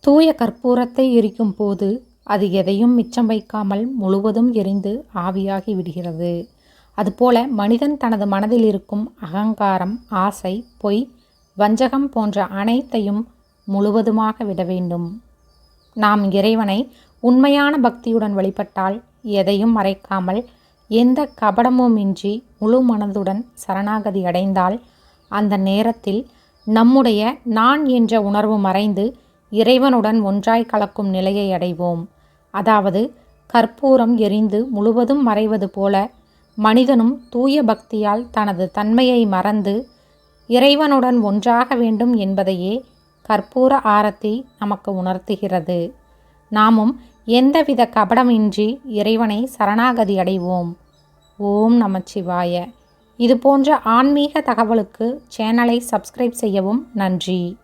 தூய கற்பூரத்தை எரிக்கும் போது அது எதையும் மிச்சம் வைக்காமல் முழுவதும் எரிந்து ஆவியாகி விடுகிறது. அதுபோல மனிதன் தனது மனதில் இருக்கும் அகங்காரம், ஆசை, பொய், வஞ்சகம் போன்ற அனைத்தையும் முழுவதுமாக விட வேண்டும். நாம் இறைவனை உண்மையான பக்தியுடன் வழிபட்டால், எதையும் மறைக்காமல் எந்த கபடமுமின்றி முழு மனதுடன் சரணாகதி அடைந்தால், அந்த நேரத்தில் நம்முடைய நான் என்ற உணர்வு மறைந்து இறைவனுடன் ஒன்றாய் கலக்கும் நிலையை அடைவோம். அதாவது கற்பூரம் எரிந்து முழுவதும் மறைவது போல மனிதனும் தூய பக்தியால் தனது தன்மையை மறந்து இறைவனுடன் ஒன்றாக வேண்டும் என்பதையே கற்பூர ஆரத்தி நமக்கு உணர்த்துகிறது. நாமும் எந்தவித கபடமின்றி இறைவனை சரணாகதி அடைவோம். ஓம் நமச்சிவாய. இதுபோன்ற ஆன்மீக தகவலுக்கு சேனலை சப்ஸ்கிரைப் செய்யவும். நன்றி.